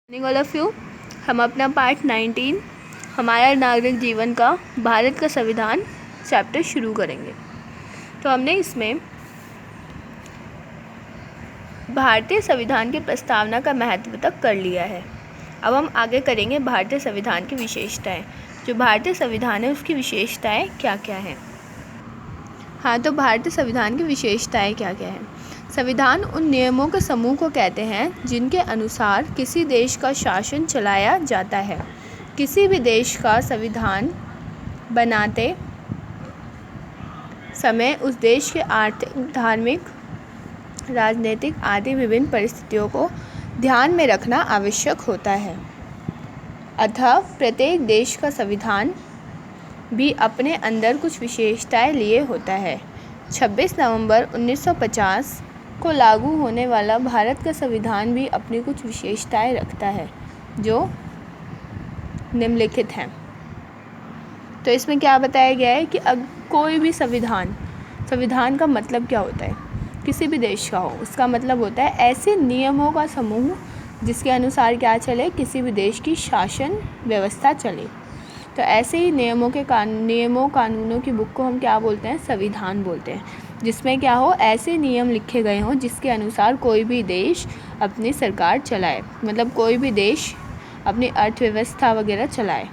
Morning all of you. हम अपना part 19 हमारा नागरिक जीवन का भारत का संविधान चैप्टर शुरू करेंगे। तो हमने इसमें भारतीय संविधान की प्रस्तावना का महत्व तक कर लिया है। अब हम आगे करेंगे भारतीय संविधान की विशेषताएं। जो भारतीय संविधान है उसकी विशेषताएं क्या क्या हैं। हाँ, तो भारतीय संविधान की विशेषताएं क्या क्या हैं। संविधान उन नियमों के समूह को कहते हैं जिनके अनुसार किसी देश का शासन चलाया जाता है। किसी भी देश का संविधान बनाते समय उस देश के आर्थिक, धार्मिक, राजनीतिक आदि विभिन्न परिस्थितियों को ध्यान में रखना आवश्यक होता है। अतः प्रत्येक देश का संविधान भी अपने अंदर कुछ विशेषताएं लिए होता है। 26 नवंबर 1950 को लागू होने वाला भारत का संविधान भी अपनी कुछ विशेषताएं रखता है जो निम्नलिखित हैं। तो इसमें क्या बताया गया है कि कोई भी संविधान का मतलब क्या होता है। किसी भी देश का हो, उसका मतलब होता है ऐसे नियमों का समूह जिसके अनुसार क्या चले, किसी भी देश की शासन व्यवस्था चले। तो ऐसे ही नियमों कानूनों की बुक को हम क्या बोलते हैं, संविधान बोलते हैं, जिसमें क्या हो, ऐसे नियम लिखे गए हों जिसके अनुसार कोई भी देश अपनी सरकार चलाए, मतलब कोई भी देश अपनी अर्थव्यवस्था वगैरह चलाए।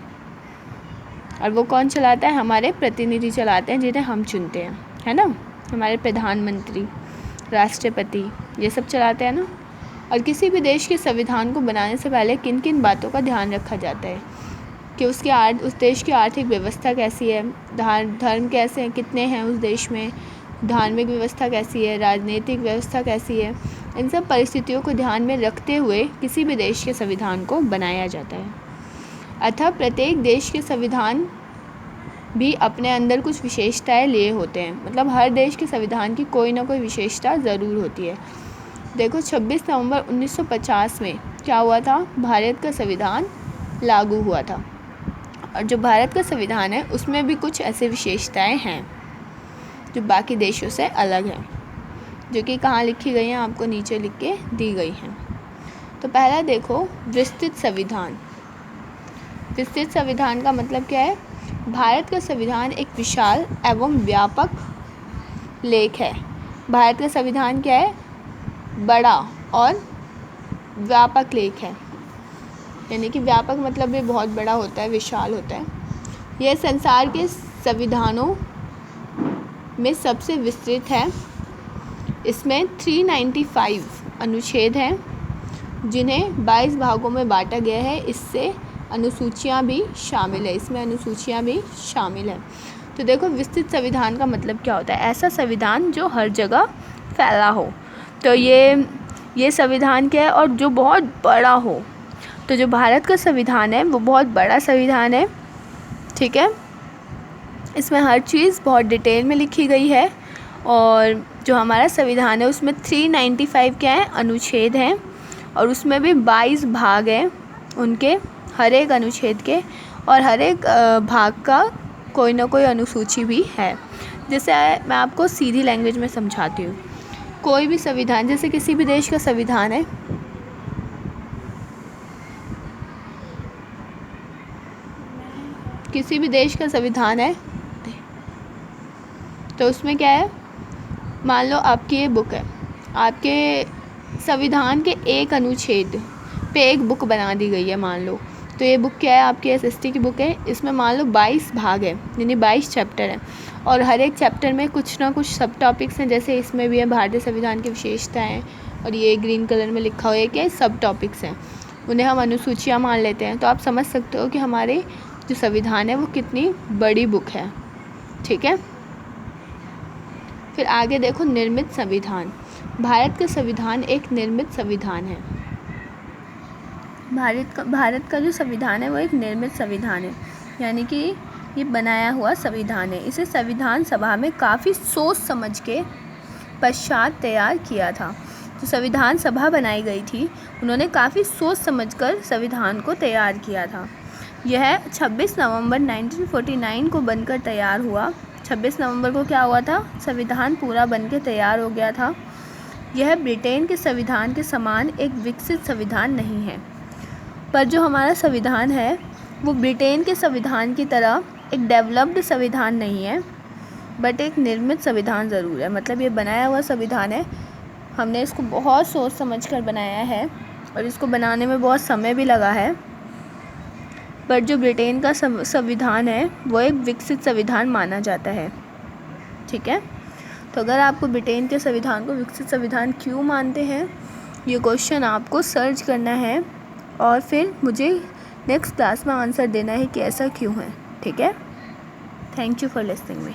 और वो कौन चलाता है, हमारे प्रतिनिधि चलाते हैं जिन्हें हम चुनते हैं, है ना। हमारे प्रधानमंत्री, राष्ट्रपति, ये सब चलाते हैं ना। और किसी भी देश के संविधान को बनाने से पहले किन किन बातों का ध्यान रखा जाता है कि उस देश की आर्थिक व्यवस्था कैसी है, धर्म कैसे हैं, कितने हैं उस देश में, धार्मिक व्यवस्था कैसी है, राजनीतिक व्यवस्था कैसी है। इन सब परिस्थितियों को ध्यान में रखते हुए किसी भी देश के संविधान को बनाया जाता है। अतः प्रत्येक देश के संविधान भी अपने अंदर कुछ विशेषताएं लिए होते हैं, मतलब हर देश के संविधान की कोई ना कोई विशेषता ज़रूर होती है। देखो 26 नवंबर 1950 में क्या हुआ था, भारत का संविधान लागू हुआ था। और जो भारत का संविधान है उसमें भी कुछ ऐसे विशेषताएं हैं जो बाकी देशों से अलग हैं, जो कि कहाँ लिखी गई हैं, आपको नीचे लिख के दी गई हैं। तो पहला देखो, विस्तृत संविधान। विस्तृत संविधान का मतलब क्या है, भारत का संविधान एक विशाल एवं व्यापक लेख है। भारत का संविधान क्या है, बड़ा और व्यापक लेख है, यानी कि व्यापक मतलब भी बहुत बड़ा होता है, विशाल होता है। यह संसार के संविधानों में सबसे विस्तृत है। इसमें 395 अनुच्छेद हैं जिन्हें 22 भागों में बांटा गया है। इसमें अनुसूचियां भी शामिल है। तो देखो, विस्तृत संविधान का मतलब क्या होता है, ऐसा संविधान जो हर जगह फैला हो। तो ये संविधान क्या है, और जो बहुत बड़ा हो। तो जो भारत का संविधान है वो बहुत बड़ा संविधान है, ठीक है। इसमें हर चीज़ बहुत डिटेल में लिखी गई है। और जो हमारा संविधान है उसमें 395 क्या है, अनुच्छेद हैं, और उसमें भी 22 भाग हैं उनके, हर एक अनुच्छेद के, और हर एक भाग का कोई ना कोई अनुसूची भी है। जैसे मैं आपको सीधी लैंग्वेज में समझाती हूँ। कोई भी संविधान, जैसे किसी भी देश का संविधान है, किसी भी देश का संविधान है, तो उसमें क्या है, मान लो आपकी ये बुक है, आपके संविधान के एक अनुच्छेद पे एक बुक बना दी गई है, मान लो। तो ये बुक क्या है, आपकी एसएसटी की बुक है। इसमें मान लो 22 भाग है, यानी 22 चैप्टर हैं, और हर एक चैप्टर में कुछ ना कुछ सब टॉपिक्स हैं। जैसे इसमें भी है भारतीय संविधान की विशेषताएं, और ये ग्रीन कलर में लिखा हुआ है कि सब टॉपिक्स हैं, उन्हें हम अनुसूचियाँ मान लेते हैं। तो आप समझ सकते हो कि हमारे जो संविधान है वो कितनी बड़ी बुक है, ठीक है। फिर आगे देखो, निर्मित संविधान। भारत का संविधान एक निर्मित संविधान है। भारत का जो संविधान है वो एक निर्मित संविधान है, यानी कि ये बनाया हुआ संविधान है। इसे संविधान सभा में काफ़ी सोच समझ के पश्चात तैयार किया था। जो संविधान सभा बनाई गई थी, उन्होंने काफ़ी सोच समझकर संविधान को तैयार किया था। यह 26 नवंबर 1949 को बनकर तैयार हुआ। 26 नवंबर को क्या हुआ था, संविधान पूरा बनकर तैयार हो गया था। यह ब्रिटेन के संविधान के समान एक विकसित संविधान नहीं है। पर जो हमारा संविधान है वो ब्रिटेन के संविधान की तरह एक डेवलप्ड संविधान नहीं है, बट एक निर्मित संविधान ज़रूर है। मतलब ये बनाया हुआ संविधान है, हमने इसको बहुत सोच समझ कर बनाया है और इसको बनाने में बहुत समय भी लगा है। पर जो ब्रिटेन का संविधान है वो एक विकसित संविधान माना जाता है। ठीक है, तो अगर आपको ब्रिटेन के संविधान को विकसित संविधान क्यों मानते हैं, ये क्वेश्चन आपको सर्च करना है और फिर मुझे नेक्स्ट क्लास में आंसर देना है कि ऐसा क्यों है। ठीक है, thank you for listening me.